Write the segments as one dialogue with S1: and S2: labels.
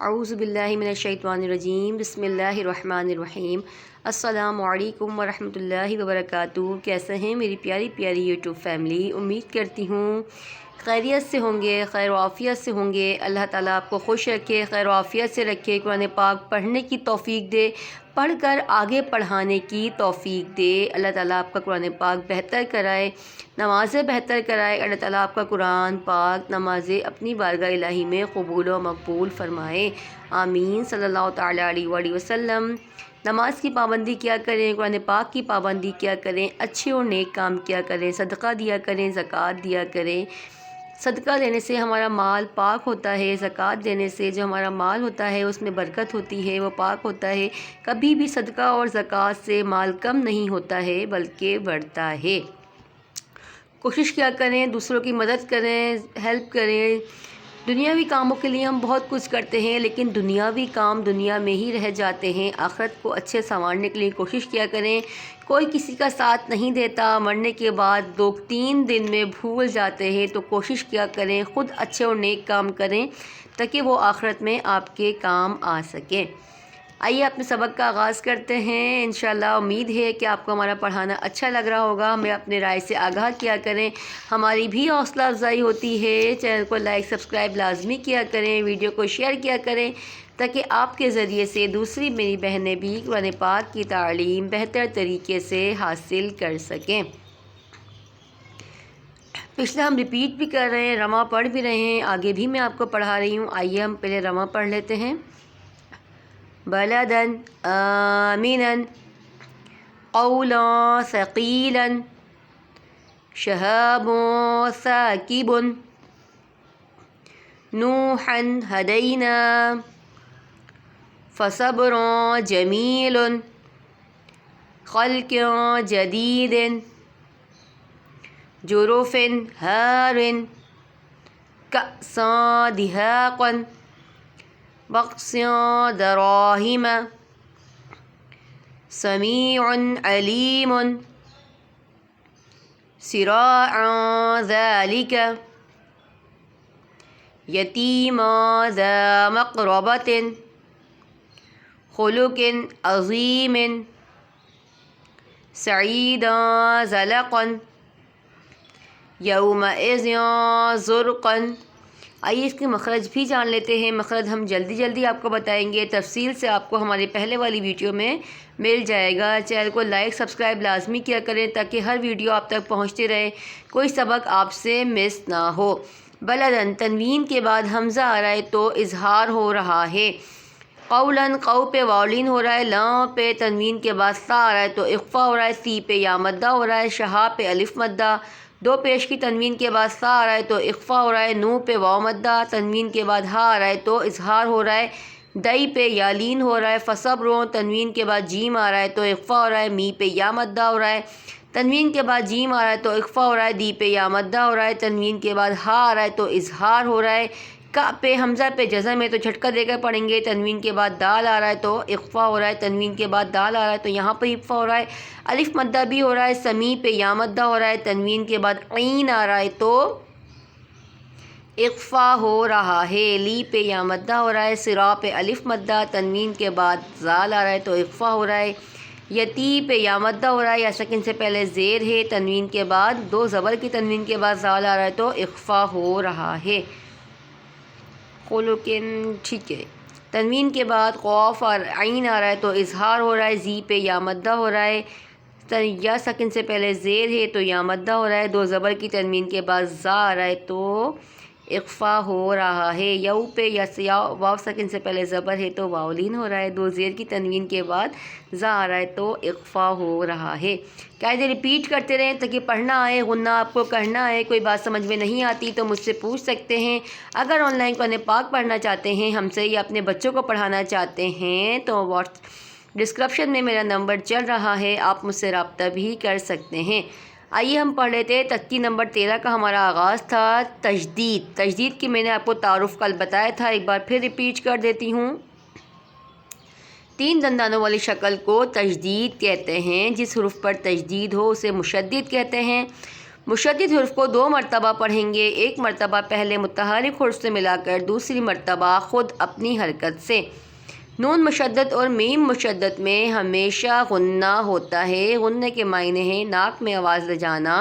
S1: अऊज़ु बिल्लाहि मिनश्शैतानिर्रजीम बिस्मिल्लाहिर्रहमानिर्रहीम। अस्सलामु अलैकुम वरहमतुल्लाहि वबरकातुहू। कैसे हैं मेरी प्यारी प्यारी यूट्यूब फैमिली। उम्मीद करती हूँ खैरियत से होंगे, खैर आफ़ियत से होंगे। अल्लाह ताला आपको खुश रखे, खैर आफ़ियत से रखे, कुरान पाक पढ़ने की तौफ़ीक दे, पढ़कर आगे पढ़ाने की तौफ़ीक दे। अल्लाह ताला आपका कुरान पाक बेहतर कराए, नमाज़ें बेहतर कराए। अल्लाह ताला आपका कुरान पाक नमाज़ें अपनी बारगाह इलाही में कबूल व मकबूल फ़रमाए। आमीन सल्लल्लाहु तआला अलैहि वसल्लम। नमाज की पाबंदी क्या करें, कुरान पाक की पाबंदी क्या करें, अच्छे और नेक काम क्या करें, सदका दिया करें, ज़कात दिया करें। सदका देने से हमारा माल पाक होता है, ज़कात देने से जो हमारा माल होता है उसमें बरकत होती है, वो पाक होता है। कभी भी सदका और ज़कात से माल कम नहीं होता है बल्कि बढ़ता है। कोशिश क्या करें, दूसरों की मदद करें, हेल्प करें। दुनियावी कामों के लिए हम बहुत कुछ करते हैं, लेकिन दुनियावी काम दुनिया में ही रह जाते हैं। आखिरत को अच्छे संवारने के लिए कोशिश किया करें। कोई किसी का साथ नहीं देता, मरने के बाद 2-3 दिन में भूल जाते हैं। तो कोशिश किया करें ख़ुद अच्छे और नेक काम करें ताकि वो आखिरत में आपके काम आ सके। आइए अपने सबक का आगाज़ करते हैं। इंशाल्लाह उम्मीद है कि आपको हमारा पढ़ाना अच्छा लग रहा होगा। हमें अपने राय से आगाह किया करें, हमारी भी हौसला अफजाई होती है। चैनल को लाइक सब्सक्राइब लाजमी किया करें, वीडियो को शेयर किया करें ताकि आपके ज़रिए से दूसरी मेरी बहनें भी कुरान पाक की तालीम बेहतर तरीके से हासिल कर सकें। पिछला हम रिपीट भी कर रहे हैं, रमा पढ़ भी रहे हैं, आगे भी मैं आपको पढ़ा रही हूँ। आइए हम पहले रमा पढ़ लेते हैं। बलदन आमिनन क़ौलन सक़ीलन शहाबुन साकिबुन नूहन हदैना फ़सब्रुन जमीलुन ख़ल्क़ुन जदीदुन जुरूफ़ुन हारिन कअसन दिहाक़न बक़्सन दराहिम समीउन अलीमुन सिराअन ज़ालिक यतीमन ज़ा मक़रबतिन ख़ुलुक़िन अज़ीमिन सईदन ज़लक़न यौमइज़िन ज़ुरक़न। आइए इसके मखरज भी जान लेते हैं। मखरज हम जल्दी जल्दी आपको बताएंगे, तफसील से आपको हमारे पहले वाली वीडियो में मिल जाएगा। चैनल को लाइक सब्सक्राइब लाजमी किया करें ताकि हर वीडियो आप तक पहुंचते रहे, कोई सबक आपसे मिस ना हो। बलदन तनवीन के बाद हमज़ा आ रहा है तो इजहार हो रहा है। क़ौलन क़ौ पे वालिन हो रहा है, ला पे तनवीन के बाद सा आ रहा है तो इख्फ़ा हो रहा है, सी पे या मद्दा हो रहा है, शहा पे अलिफ मद्दा। दो पेश की तनवीन के बाद सा आ रहा है तो इख्फ़ा हो रहा है, नू पे वाव मद्दा, तनवीन के बाद हा आ रहा है तो इजहार हो रहा है, दई पे यालीन हो रहा है। फ़सब्रुन तनवीन के बाद जीम आ रहा है तो इख्फ़ा हो रहा है, मी पे या मद्दा हो रहा है, तनवीन के बाद जीम आ रहा है तो इख्फ़ा हो रहा है, दी पे या मद्दा हो रहा है, तनवीन के बाद हा आ रहा है तो इजहार हो रहा है। का पे हमज़ा पे जज़म है तो झटका देकर पढ़ेंगे। तनवीन के बाद दाल आ रहा है तो इख्फ़ा हो रहा है, तनवीन के बाद दाल आ रहा है तो यहाँ पर इख्फ़ा हो रहा है, अलिफ मद्दा भी हो रहा है, समी पे या मद्दा हो रहा है, तनवीन के बाद ऐन आ रहा है तो इख्फ़ा हो रहा है, ली पे या मद्दा हो रहा है, सिरा पे अलिफ मद्दा, तनवीन के बाद ज़ाल आ रहा है तो इख्फ़ा हो रहा है, यती पे या मद्दा हो रहा है, या सकिन से पहले ज़ेर है, तनवीन के बाद दो ज़बर की तनवीन के बाद ज़ाल आ रहा है तो इख्फ़ा हो रहा है। ख़ुलुक़िन ठीक है, तनवीन के बाद क़ौफ़ और ऐन आ रहा है तो इजहार हो रहा है, ज़ी पे या मद्दा हो रहा है, या सकिन से पहले ज़ेर है तो या मद्दा हो रहा है, दो ज़बर की तनवीन के बाद ज़ा आ रहा है तो इख्फ़ा हो रहा है, यऊ पे या वाव सकिन से पहले ज़बर है तो वावलीन हो रहा है, दो ज़ेर की तनवीन के बाद ज़ा आ रहा है तो इख्फ़ा हो रहा है। कायदे रिपीट करते रहें ताकि पढ़ना आए, गुन्ना आपको करना है। कोई बात समझ में नहीं आती तो मुझसे पूछ सकते हैं। अगर ऑनलाइन कुरान पाक पढ़ना चाहते हैं हमसे या अपने बच्चों को पढ़ाना चाहते हैं तो डिस्क्रिप्शन में मेरा नंबर चल रहा है, आप मुझसे रब्ता भी कर सकते हैं। आइए हम पढ़ लेते हैं। तक्की नंबर 13 का हमारा आगाज़ था तजदीद। तजदीद की मैंने आपको तारुफ़ कल बताया था, एक बार फिर रिपीट कर देती हूँ। 3 दंदानों वाली शक्ल को तजदीद कहते हैं। जिस हुरूफ पर तजदीद हो उसे मुशद्दिद कहते हैं। मुशद्दिद हुर्फ को 2 मरतबा पढ़ेंगे, एक मरतबा पहले मुतहर्रिक हुर्फ से मिलाकर, दूसरी मरतबा ख़ुद अपनी हरकत से। नून मुशद्दद और मीम मुशद्दद में हमेशा गुन्ना होता है। गुन्ने के मायने हैं नाक में आवाज़ ले जाना।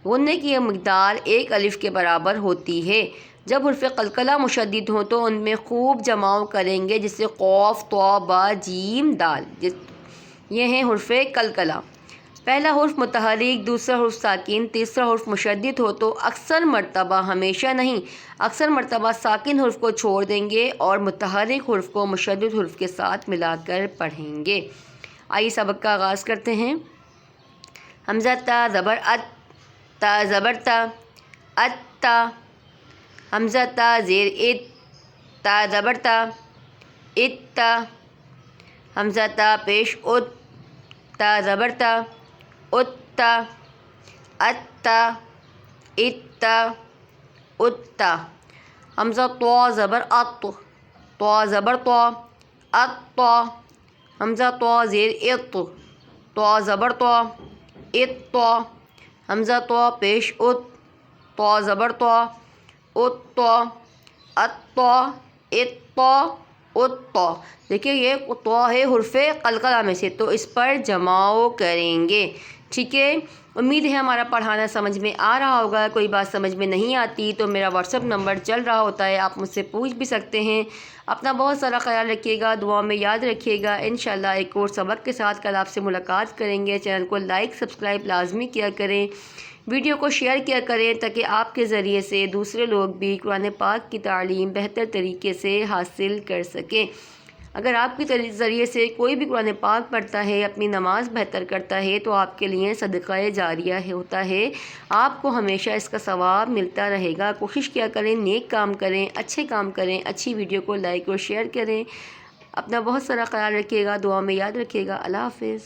S1: गुन्ने की मकदार 1 अलिफ के बराबर होती है। जब हुर्फ़ क़लक़ला मुशद्दिद हो तो उनमें खूब जमाव करेंगे, जिससे क़ौफ़, तौ, बा, जीम, दाल, ये हैं हुर्फ़ क़लक़ला। पहला हुर्फ मुतहर्रिक, दूसरा हुर्फ साकिन, तीसरा हुर्फ मुशद्दिद हो तो अक्सर मरतबा, हमेशा नहीं, अक्सर मरतबा साकिन हुर्फ को छोड़ देंगे और मुतहर्रिक हुर्फ को मुशद्दिद हुर्फ के साथ मिलाकर पढ़ेंगे। आइए सबक का आगाज़ करते हैं। हमज़ा ता ज़बर अत, ता ज़बर ता, अत्ता। हमज़ा ता ज़ेर इत, ता ज़बर ता, इत्ता। हमज़ा ता पेश उत, ता ज़बर ता, उत्ता। अत्ता, इत्ता, उत्ता। हमज़ा तौ ज़बर अत, तौ ज़बर तौ, अत्ता। हमज़ा तौ ज़ेर इत, तौ ज़बर तौ, इत्ता। हमज़ा तौ पेश उत, तौ ज़बर तौ, उत्ता। अत्ता, इत्ता, उत्ता। देखिए ये तौ है हुर्फ़ क़लक़ला में से, तो इस पर जमाव करेंगे। ठीक है, उम्मीद है हमारा पढ़ाना समझ में आ रहा होगा। कोई बात समझ में नहीं आती तो मेरा व्हाट्सअप नंबर चल रहा होता है, आप मुझसे पूछ भी सकते हैं। अपना बहुत सारा ख्याल रखिएगा, दुआ में याद रखिएगा। इंशाल्लाह एक और सबक के साथ कल आपसे मुलाकात करेंगे। चैनल को लाइक सब्सक्राइब लाजमी किया करें, वीडियो को शेयर किया करें, ताकि आपके ज़रिए से दूसरे लोग भी कुरान पाक की तालीम बेहतर तरीके से हासिल कर सकें। अगर आपके ज़रिए से कोई भी कुरान पाक पढ़ता है, अपनी नमाज बेहतर करता है, तो आपके लिए सदक़ा जारिया होता है, आपको हमेशा इसका सवाब मिलता रहेगा। कोशिश किया करें, नेक काम करें, अच्छे काम करें, अच्छी वीडियो को लाइक और शेयर करें। अपना बहुत सारा ख्याल रखिएगा, दुआ में याद रखिएगा। अल्लाह हाफ़िज़।